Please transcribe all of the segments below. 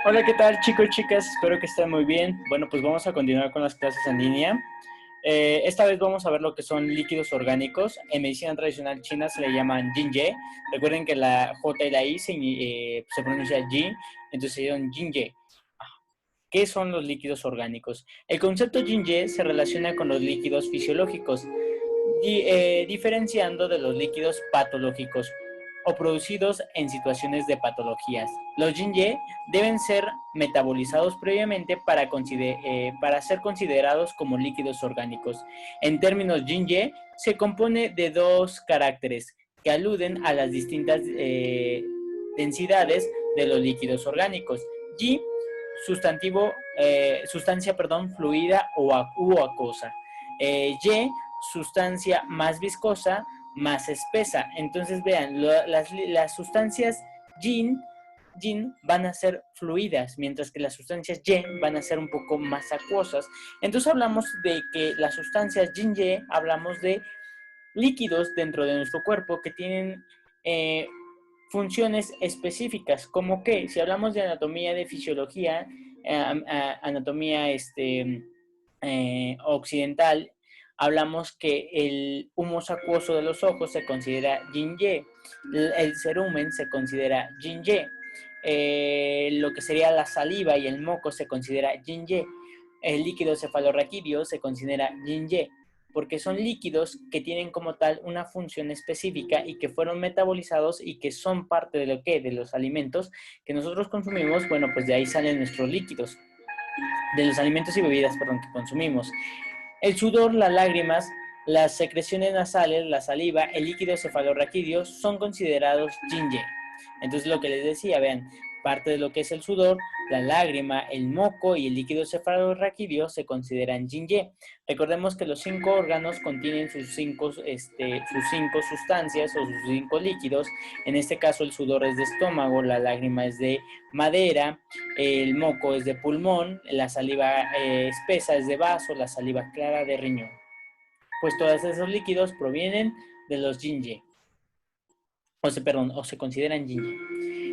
Hola, ¿qué tal chicos, chicas? Espero que estén muy bien. Bueno, pues vamos a continuar con las clases en línea. Esta vez vamos a ver lo que son líquidos orgánicos. En medicina tradicional china se le llaman Jinye. Recuerden que la J y la I se pronuncia Jin, entonces se llaman Jinye. ¿Qué son los líquidos orgánicos? El concepto Jinye se relaciona con los líquidos fisiológicos, diferenciando de los líquidos patológicos o producidos en situaciones de patologías. Los Jinye deben ser metabolizados previamente para ser considerados como líquidos orgánicos. En términos Jinye, se compone de dos caracteres que aluden a las distintas densidades de los líquidos orgánicos. Yi, sustancia, fluida o acuosa. Y, sustancia más viscosa, más espesa. Entonces vean, las sustancias yin van a ser fluidas, mientras que las sustancias yen van a ser un poco más acuosas. Entonces hablamos de que las sustancias yin-ye, hablamos de líquidos dentro de nuestro cuerpo que tienen funciones específicas, como que si hablamos de anatomía, de fisiología, anatomía occidental, hablamos que el humus acuoso de los ojos se considera yin-ye, el cerumen se considera yin-ye, lo que sería la saliva y el moco se considera yin-ye, el líquido cefalorraquídeo se considera yin-ye, porque son líquidos que tienen como tal una función específica y que fueron metabolizados y que son parte de lo que, de los alimentos que nosotros consumimos. Bueno, pues de ahí salen nuestros líquidos, de los alimentos y bebidas, perdón, que consumimos. El sudor, las lágrimas, las secreciones nasales, la saliva, el líquido cefalorraquídeo son considerados yin-ye. Entonces lo que les decía, vean, parte de lo que es el sudor, la lágrima, el moco y el líquido cefalorraquídeo se consideran yin-ye. Recordemos que los 5 órganos contienen sus cinco sustancias o sus 5 líquidos. En este caso el sudor es de estómago, la lágrima es de madera, el moco es de pulmón, la saliva espesa es de vaso, la saliva clara de riñón. Pues todos esos líquidos provienen de los yin-ye, o se consideran yin-ye.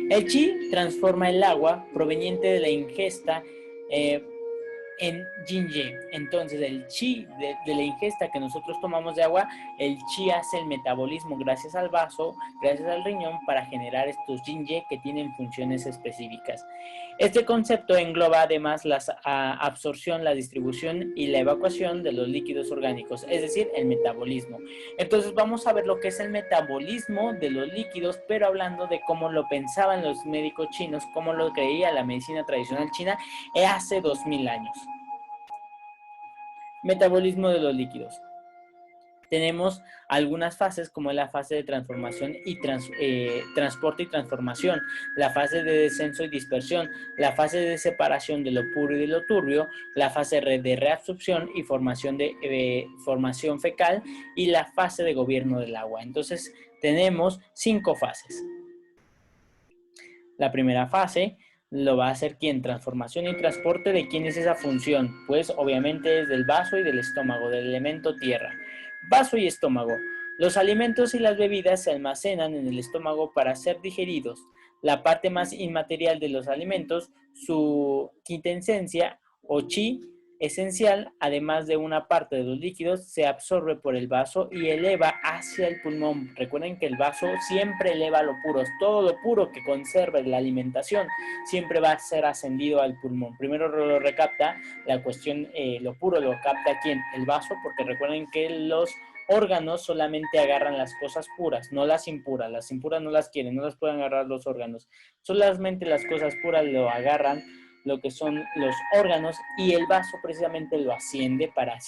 El chi transforma el agua proveniente de la ingesta en yin-ye. Entonces el chi de la ingesta que nosotros tomamos de agua, el chi hace el metabolismo gracias al vaso, gracias al riñón, para generar estos yin-ye que tienen funciones específicas. Este concepto engloba además la absorción, la distribución y la evacuación de los líquidos orgánicos, es decir, el metabolismo. Entonces vamos a ver lo que es el metabolismo de los líquidos, pero hablando de cómo lo pensaban los médicos chinos, cómo lo creía la medicina tradicional china hace 2000 años. Metabolismo de los líquidos. Tenemos algunas fases como la fase de transformación y transporte y transformación, la fase de descenso y dispersión, la fase de separación de lo puro y de lo turbio, la fase de reabsorción y formación fecal y la fase de gobierno del agua. Entonces tenemos 5 fases. La primera fase lo va a hacer ¿quién? Transformación y transporte. ¿De quién es esa función? Pues obviamente es del vaso y del estómago, del elemento tierra. Vaso y estómago. Los alimentos y las bebidas se almacenan en el estómago para ser digeridos. La parte más inmaterial de los alimentos, su quintesencia o chi esencial, además de una parte de los líquidos, se absorbe por el vaso y eleva hacia el pulmón. Recuerden que el vaso siempre eleva lo puro, todo lo puro que conserva la alimentación siempre va a ser ascendido al pulmón. Primero lo recapta la cuestión, lo puro lo capta ¿quién? El vaso, porque recuerden que los órganos solamente agarran las cosas puras, no las impuras. Las impuras no las quieren, no las pueden agarrar los órganos. Solamente las cosas puras lo agarran lo que son los órganos y el vaso precisamente lo asciende para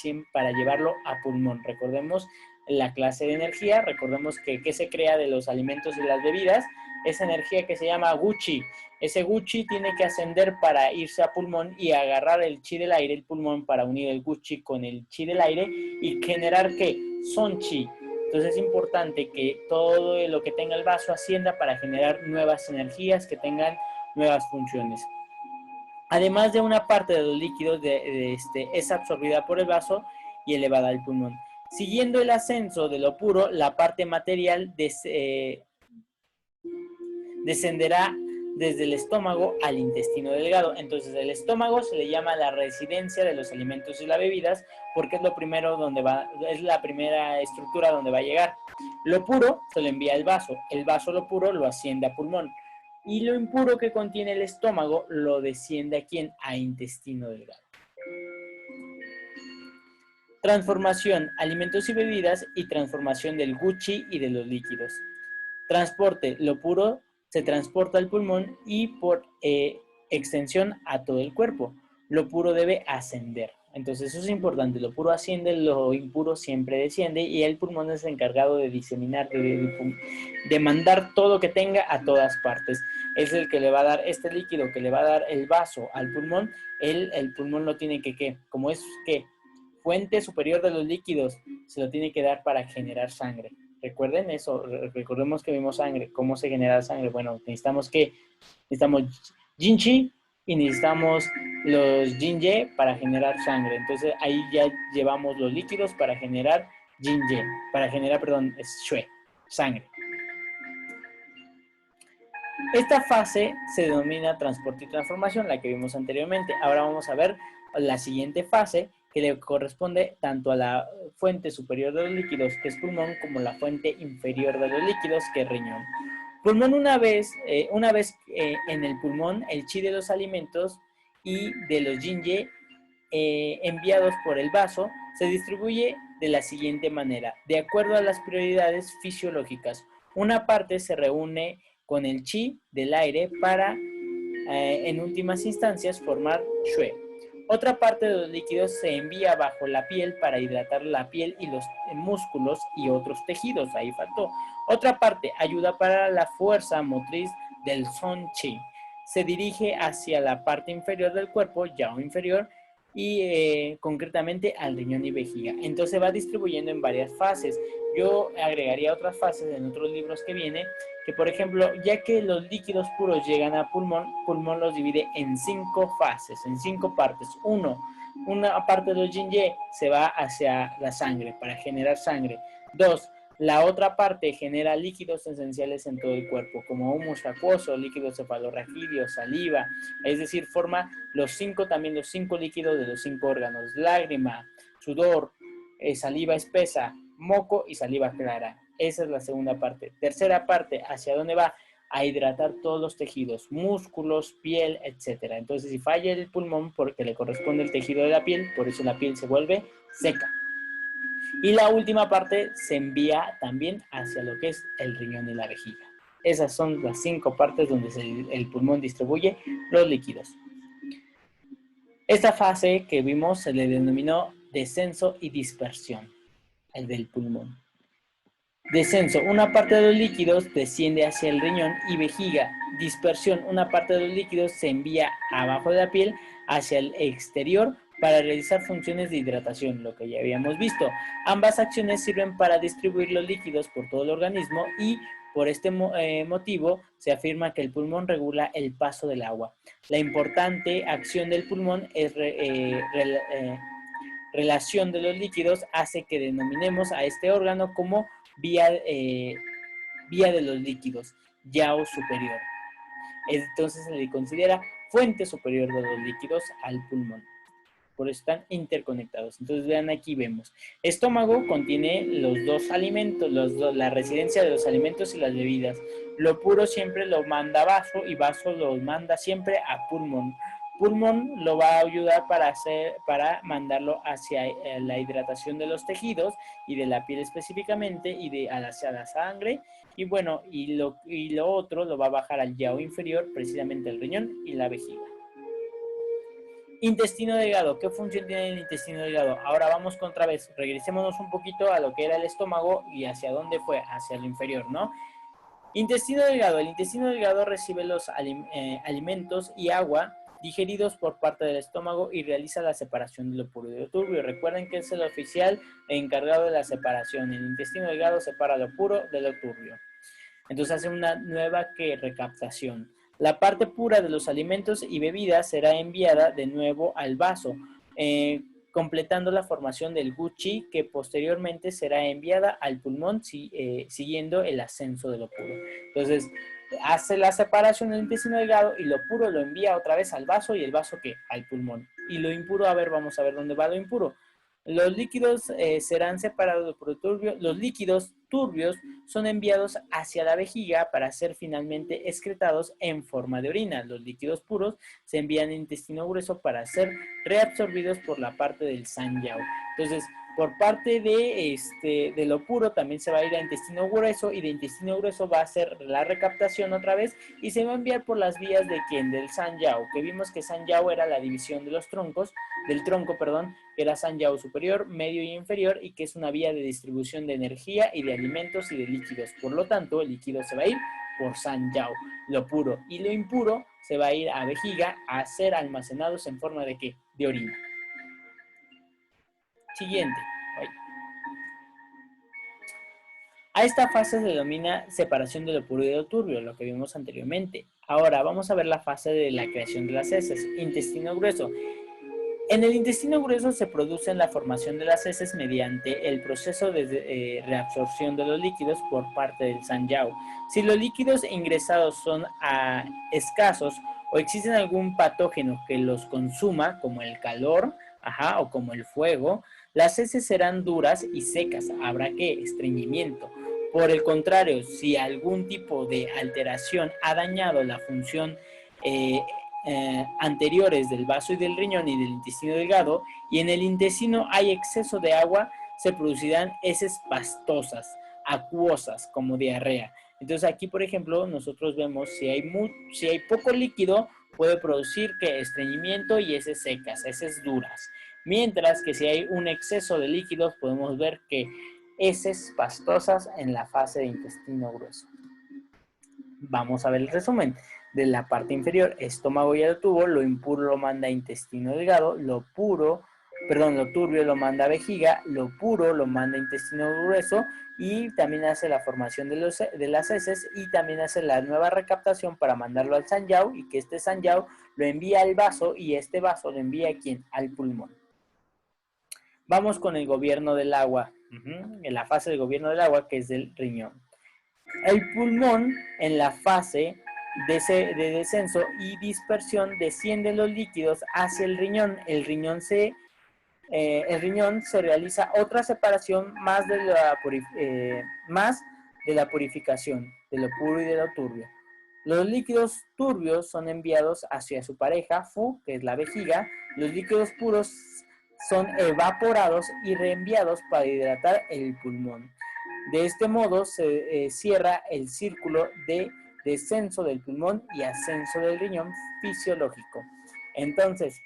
llevarlo a pulmón. Recordemos la clase de energía, recordemos que se crea de los alimentos y las bebidas, esa energía que se llama Gucci. Ese Gucci tiene que ascender para irse a pulmón y agarrar el chi del aire, el pulmón, para unir el Gucci con el chi del aire y generar ¿qué? Son chi. Entonces es importante que todo lo que tenga el vaso ascienda para generar nuevas energías que tengan nuevas funciones. Además de una parte de los líquidos es absorbida por el vaso y elevada al pulmón. Siguiendo el ascenso de lo puro, la parte material descenderá desde el estómago al intestino delgado. Entonces el estómago se le llama la residencia de los alimentos y las bebidas porque es lo primero donde va, es la primera estructura donde va a llegar. Lo puro se lo envía al vaso, el vaso lo puro lo asciende a pulmón y lo impuro que contiene el estómago lo desciende a quién, a intestino delgado. Transformación, alimentos y bebidas y transformación del guchi y de los líquidos. Transporte, lo puro se transporta al pulmón y por extensión a todo el cuerpo. Lo puro debe ascender. Entonces eso es importante, lo puro asciende, lo impuro siempre desciende y el pulmón es el encargado de diseminar, de mandar todo que tenga a todas partes. Es el que le va a dar este líquido, que le va a dar el vaso al pulmón, el pulmón lo tiene que, como es que fuente superior de los líquidos, se lo tiene que dar para generar sangre. Recuerden eso, recordemos que vimos sangre, cómo se genera sangre. Bueno, necesitamos jinchi y necesitamos los jinye para generar sangre. Entonces ahí ya llevamos los líquidos para generar jinye, para generar, perdón, shue, sangre. Esta fase se denomina transporte y transformación, la que vimos anteriormente. Ahora vamos a ver la siguiente fase, que le corresponde tanto a la fuente superior de los líquidos, que es pulmón, como la fuente inferior de los líquidos, que es riñón. Pulmón una vez en el pulmón, el chi de los alimentos y de los jinye enviados por el vaso se distribuye de la siguiente manera, de acuerdo a las prioridades fisiológicas. Una parte se reúne con el chi del aire para, en últimas instancias, formar shue. Otra parte de los líquidos se envía bajo la piel para hidratar la piel y los músculos y otros tejidos. Ahí faltó. Otra parte ayuda para la fuerza motriz del son chi. Se dirige hacia la parte inferior del cuerpo, yao inferior, y concretamente al riñón y vejiga. Entonces va distribuyendo en varias fases. Yo agregaría otras fases en otros libros que viene, que por ejemplo, ya que los líquidos puros llegan a pulmón, pulmón los divide en 5 fases, en 5 partes. Una parte de los jinye se va hacia la sangre, para generar sangre. 2, la otra parte genera líquidos esenciales en todo el cuerpo, como humus acuoso, líquido cefalorraquídeo, saliva, es decir, forma los 5 líquidos de los 5 órganos, lágrima, sudor, saliva espesa, moco y saliva clara. Esa es la segunda parte. Tercera parte, ¿hacia dónde va? A hidratar todos los tejidos, músculos, piel, etc. Entonces, si falla el pulmón porque le corresponde el tejido de la piel, por eso la piel se vuelve seca. Y la última parte se envía también hacia lo que es el riñón y la vejiga. Esas son las 5 partes donde el pulmón distribuye los líquidos. Esta fase que vimos se le denominó descenso y dispersión, el del pulmón. Descenso, una parte de los líquidos desciende hacia el riñón y vejiga. Dispersión, una parte de los líquidos se envía abajo de la piel hacia el exterior para realizar funciones de hidratación, lo que ya habíamos visto. Ambas acciones sirven para distribuir los líquidos por todo el organismo y por este motivo se afirma que el pulmón regula el paso del agua. La importante acción del pulmón es relación de los líquidos hace que denominemos a este órgano como vía de los líquidos, yao superior. Entonces se le considera fuente superior de los líquidos al pulmón. Por eso están interconectados. Entonces vean, aquí vemos. Estómago contiene los dos alimentos, la residencia de los alimentos y las bebidas. Lo puro siempre lo manda vaso y vaso lo manda siempre a pulmón. Pulmón lo va a ayudar para mandarlo hacia la hidratación de los tejidos y de la piel específicamente y hacia la sangre. Y bueno, y lo otro lo va a bajar al yao inferior, precisamente el riñón y la vejiga. Intestino delgado, ¿qué función tiene el intestino delgado? Ahora vamos otra vez, regresémonos un poquito a lo que era el estómago y hacia dónde fue, hacia el inferior, ¿no? Intestino delgado, el intestino delgado recibe los alimentos y agua digeridos por parte del estómago y realiza la separación de lo puro y de lo turbio. Recuerden que es el oficial encargado de la separación. El intestino delgado separa lo puro de lo turbio. Entonces hace una nueva recaptación. La parte pura de los alimentos y bebidas será enviada de nuevo al vaso, completando la formación del guchi, que posteriormente será enviada al pulmón siguiendo el ascenso de lo puro. Entonces, hace la separación del intestino delgado y lo puro lo envía otra vez al vaso y el vaso ¿qué? Al pulmón. Y lo impuro, a ver, vamos a ver dónde va lo impuro. Los líquidos serán separados por turbio. Los líquidos turbios son enviados hacia la vejiga para ser finalmente excretados en forma de orina. Los líquidos puros se envían al intestino grueso para ser reabsorbidos por la parte del Sanyao. Entonces, por parte de lo puro también se va a ir a intestino grueso y de intestino grueso va a ser la recaptación otra vez y se va a enviar por las vías de quién, del Sanyao, que vimos que Sanyao era la división de los troncos, del tronco, perdón, que era Sanyao superior, medio y inferior y que es una vía de distribución de energía y de alimentos y de líquidos. Por lo tanto, el líquido se va a ir por Sanyao, lo puro, y lo impuro se va a ir a vejiga a ser almacenados en forma de ¿qué? De orina. Siguiente. A esta fase se denomina separación de lo puro y de lo turbio, lo que vimos anteriormente. Ahora vamos a ver la fase de la creación de las heces, intestino grueso. En el intestino grueso se produce la formación de las heces mediante el proceso de reabsorción de los líquidos por parte del Sanyao. Si los líquidos ingresados son escasos o existen algún patógeno que los consuma, como el calor, o como el fuego, las heces serán duras y secas, habrá que estreñimiento. Por el contrario, si algún tipo de alteración ha dañado la función anteriores del vaso y del riñón y del intestino delgado, y en el intestino hay exceso de agua, se producirán heces pastosas, acuosas, como diarrea. Entonces aquí, por ejemplo, nosotros vemos si hay poco líquido, puede producir que estreñimiento y heces secas, heces duras. Mientras que si hay un exceso de líquidos, podemos ver que heces pastosas en la fase de intestino grueso. Vamos a ver el resumen. De la parte inferior, estómago y el tubo, lo impuro lo manda a intestino delgado, lo turbio lo manda a vejiga, lo puro lo manda a intestino grueso y también hace la formación de las heces y también hace la nueva recaptación para mandarlo al Sanyao y que este Sanyao lo envía al vaso y este vaso lo envía a ¿quién? Al pulmón. Vamos con el gobierno del agua, en la fase del gobierno del agua que es del riñón. El pulmón en la fase de descenso y dispersión desciende los líquidos hacia el riñón. El riñón se realiza otra separación más de la purificación, de lo puro y de lo turbio. Los líquidos turbios son enviados hacia su pareja, Fu, que es la vejiga. Los líquidos puros son evaporados y reenviados para hidratar el pulmón. De este modo se cierra el círculo de descenso del pulmón y ascenso del riñón fisiológico. Entonces,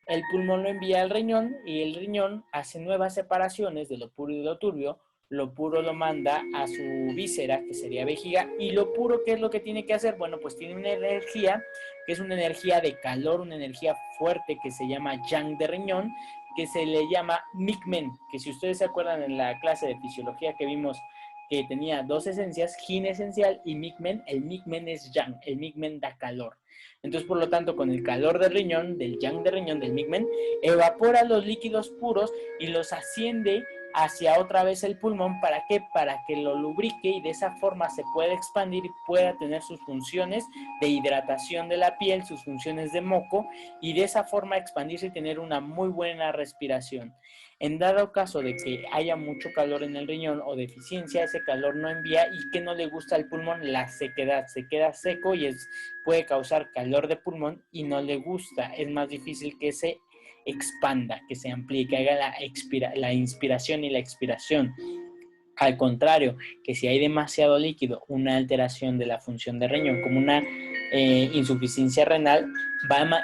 el pulmón lo envía al riñón y el riñón hace nuevas separaciones de lo puro y de lo turbio. Lo puro lo manda a su víscera, que sería vejiga, y lo puro, ¿qué es lo que tiene que hacer? Bueno, pues tiene una energía, que es una energía de calor, una energía fuerte que se llama yang de riñón, que se le llama Migmen, que si ustedes se acuerdan en la clase de fisiología que vimos que tenía dos esencias, Yin esencial y Migmen, el Migmen es Yang, el Migmen da calor. Entonces, por lo tanto, con el calor del riñón, del Yang de riñón, del Migmen, evapora los líquidos puros y los asciende hacia otra vez el pulmón. ¿Para qué? Para que lo lubrique y de esa forma se pueda expandir y pueda tener sus funciones de hidratación de la piel, sus funciones de moco y de esa forma expandirse y tener una muy buena respiración. En dado caso de que haya mucho calor en el riñón o deficiencia, ese calor no envía y que no le gusta al pulmón, la sequedad, se queda seco y puede causar calor de pulmón y no le gusta, es más difícil que se expanda, que se amplíe, que haga la inspiración y la expiración. Al contrario, que si hay demasiado líquido, una alteración de la función del riñón, como una insuficiencia renal,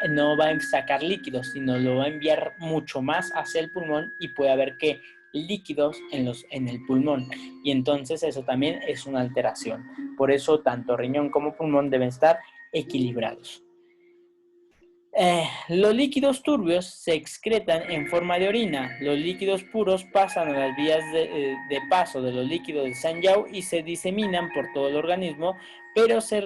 no va a sacar líquidos, sino lo va a enviar mucho más hacia el pulmón y puede haber que líquidos en el pulmón. Y entonces eso también es una alteración. Por eso tanto riñón como pulmón deben estar equilibrados. Los líquidos turbios se excretan en forma de orina. Los líquidos puros pasan a las vías de paso de los líquidos de Sanyao y se diseminan por todo el organismo, pero se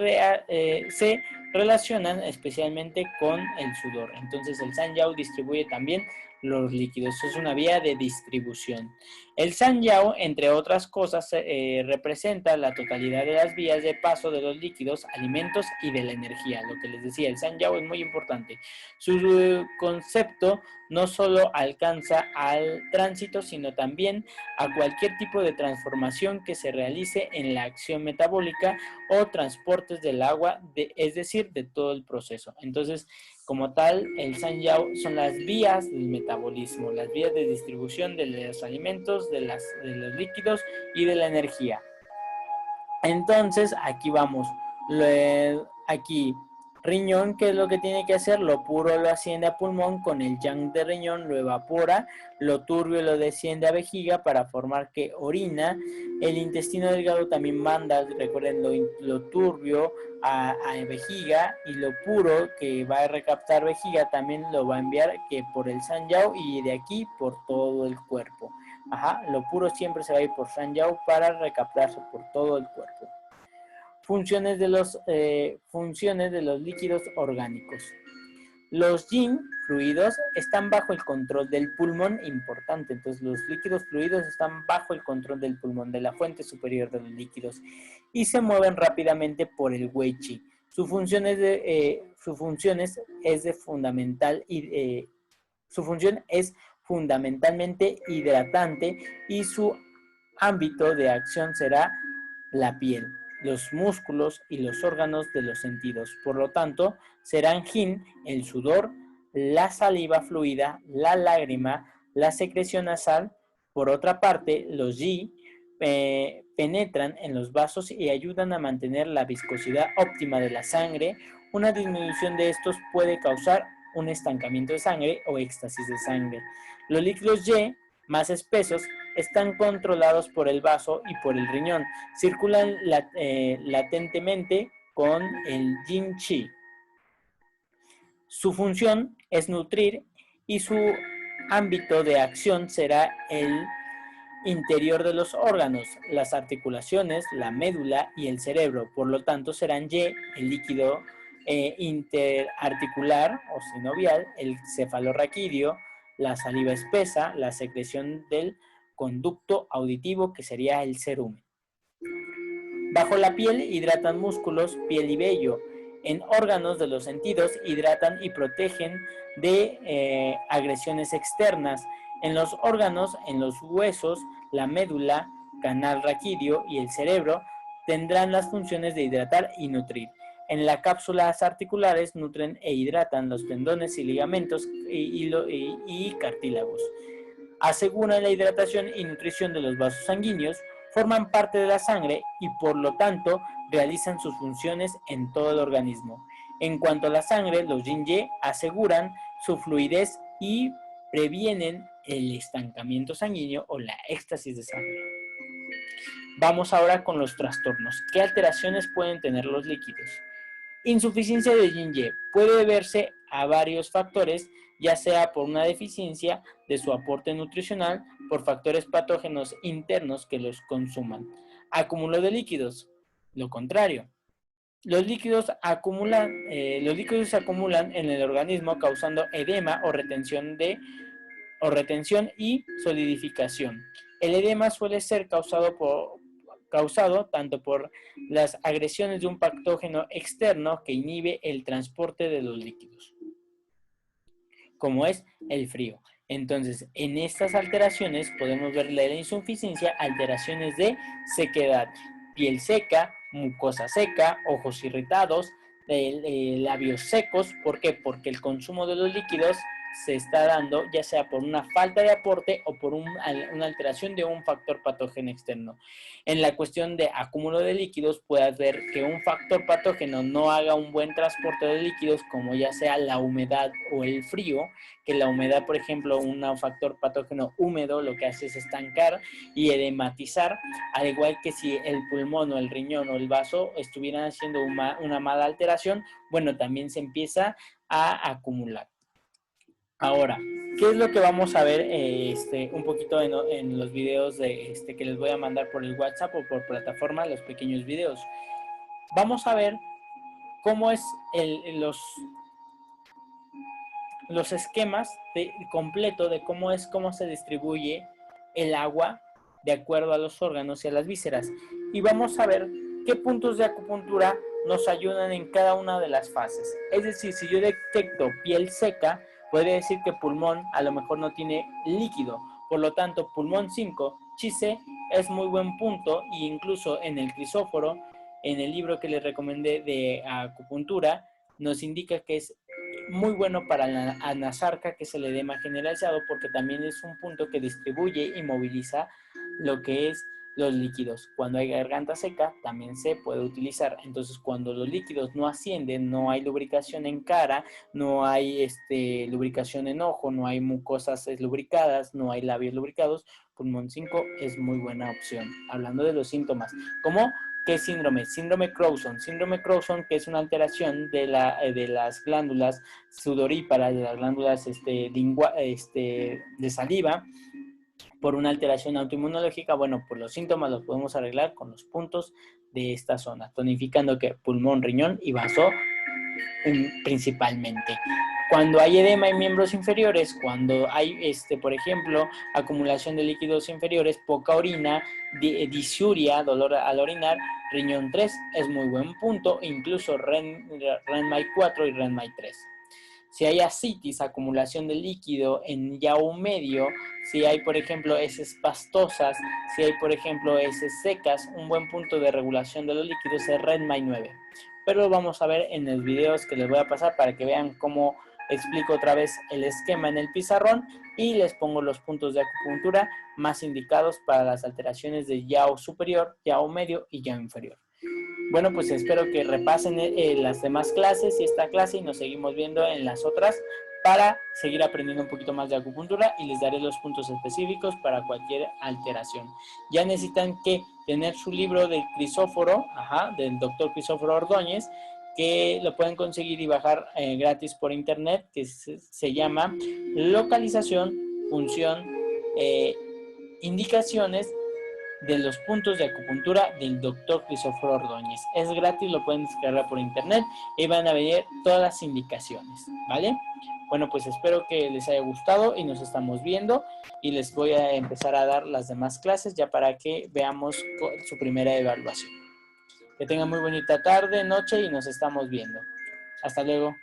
relacionan especialmente con el sudor. Entonces el Sanyao distribuye también los líquidos. Es una vía de distribución. El Sanyao, entre otras cosas, representa la totalidad de las vías de paso de los líquidos, alimentos y de la energía. Lo que les decía, el Sanyao es muy importante. Su concepto no solo alcanza al tránsito, sino también a cualquier tipo de transformación que se realice en la acción metabólica o transportes del agua, es decir, de todo el proceso. Entonces, como tal, el Sanyao son las vías del metabolismo, las vías de distribución de los alimentos, de los líquidos y de la energía. Entonces, aquí vamos. Aquí, riñón, ¿qué es lo que tiene que hacer? Lo puro lo asciende a pulmón, con el yang de riñón lo evapora, lo turbio lo desciende a vejiga para formar que orina. El intestino delgado también manda, recuerden, lo turbio a vejiga, y lo puro que va a recaptar vejiga también lo va a enviar que por el Sanyao y de aquí por todo el cuerpo. Ajá, lo puro siempre se va a ir por Sanyao para recaptarse por todo el cuerpo. Funciones de los líquidos orgánicos. Los yin fluidos están bajo el control del pulmón, importante. Entonces, los líquidos fluidos están bajo el control del pulmón, de la fuente superior de los líquidos, y se mueven rápidamente por el wei qi. Su función es fundamentalmente hidratante, y su ámbito de acción será la piel, los músculos y los órganos de los sentidos. Por lo tanto, serán yin el sudor, la saliva fluida, la lágrima, la secreción nasal. Por otra parte, los yi penetran en los vasos y ayudan a mantener la viscosidad óptima de la sangre. Una disminución de estos puede causar un estancamiento de sangre o éxtasis de sangre. Los líquidos Y, más espesos, están controlados por el vaso y por el riñón. Circulan latentemente con el yin qi. Su función es nutrir, y su ámbito de acción será el interior de los órganos, las articulaciones, la médula y el cerebro. Por lo tanto, serán Y, el líquido interarticular o sinovial, el cefalorraquídeo, la saliva espesa, la secreción del conducto auditivo, que sería el cerumen. Bajo la piel hidratan músculos, piel y vello. En órganos de los sentidos hidratan y protegen de agresiones externas. En los órganos, en los huesos, la médula, canal raquídeo y el cerebro tendrán las funciones de hidratar y nutrir. En las cápsulas articulares nutren e hidratan los tendones y ligamentos y cartílagos. Aseguran la hidratación y nutrición de los vasos sanguíneos, forman parte de la sangre y por lo tanto realizan sus funciones en todo el organismo. En cuanto a la sangre, los yin-ye aseguran su fluidez y previenen el estancamiento sanguíneo o la éxtasis de sangre. Vamos ahora con los trastornos. ¿Qué alteraciones pueden tener los líquidos? Insuficiencia de yin-ye puede deberse a varios factores, ya sea por una deficiencia de su aporte nutricional, por factores patógenos internos que los consuman. Acúmulo de líquidos, lo contrario. Los líquidos se acumulan en el organismo, causando edema o retención y solidificación. El edema suele ser causado tanto por las agresiones de un patógeno externo que inhibe el transporte de los líquidos, como es el frío. Entonces, en estas alteraciones podemos ver la insuficiencia, alteraciones de sequedad, piel seca, mucosa seca, ojos irritados, labios secos. ¿Por qué? Porque el consumo de los líquidos se está dando ya sea por una falta de aporte o por una alteración de un factor patógeno externo. En la cuestión de acúmulo de líquidos, puede ver que un factor patógeno no haga un buen transporte de líquidos, como ya sea la humedad o el frío, que la humedad, por ejemplo, un factor patógeno húmedo lo que hace es estancar y edematizar, al igual que si el pulmón o el riñón o el vaso estuvieran haciendo una mala alteración, bueno, también se empieza a acumular. Ahora, ¿qué es lo que vamos a ver un poquito en los videos que les voy a mandar por el WhatsApp o por plataforma, los pequeños videos? Vamos a ver cómo es los esquemas completo de cómo se distribuye el agua de acuerdo a los órganos y a las vísceras. Y vamos a ver qué puntos de acupuntura nos ayudan en cada una de las fases. Es decir, si yo detecto piel seca, podría decir que pulmón a lo mejor no tiene líquido. Por lo tanto, pulmón 5, chise, es muy buen punto, e incluso en el crisóforo, en el libro que les recomendé de acupuntura, nos indica que es muy bueno para la anasarca, que es el edema generalizado, porque también es un punto que distribuye y moviliza lo que es los líquidos. Cuando hay garganta seca, también se puede utilizar. Entonces, cuando los líquidos no ascienden, no hay lubricación en cara, no hay lubricación en ojo, no hay mucosas lubricadas, no hay labios lubricados, pulmón 5 es muy buena opción. Hablando de los síntomas, como ¿qué síndrome? Síndrome Crowson. Síndrome Crowson, que es una alteración de las glándulas sudoríparas, de las glándulas de saliva, por una alteración autoinmunológica. Bueno, pues los síntomas los podemos arreglar con los puntos de esta zona, tonificando que pulmón, riñón y vaso principalmente. Cuando hay edema en miembros inferiores, cuando hay, por ejemplo, acumulación de líquidos inferiores, poca orina, disuria, dolor al orinar, riñón 3 es muy buen punto, incluso RENMAI 4 y RENMAI 3. Si hay ascitis, acumulación de líquido en yaú medio, si hay, por ejemplo, heces pastosas, si hay, por ejemplo, heces secas, un buen punto de regulación de los líquidos es RENMAI 9. Pero lo vamos a ver en los videos que les voy a pasar para que vean cómo explico otra vez el esquema en el pizarrón y les pongo los puntos de acupuntura más indicados para las alteraciones de yaú superior, yaú medio y yaú inferior. Bueno, pues espero que repasen las demás clases y esta clase y nos seguimos viendo en las otras para seguir aprendiendo un poquito más de acupuntura y les daré los puntos específicos para cualquier alteración. Ya necesitan que tener su libro del Crisóforo, del doctor Crisóforo Ordóñez, que lo pueden conseguir y bajar gratis por internet, que se llama Localización, Función, Indicaciones de los puntos de acupuntura del doctor Crisóforo Ordóñez. Es gratis, lo pueden descargar por internet y van a ver todas las indicaciones, ¿vale? Bueno, pues espero que les haya gustado y nos estamos viendo y les voy a empezar a dar las demás clases ya para que veamos su primera evaluación. Que tengan muy bonita tarde, noche y nos estamos viendo. Hasta luego.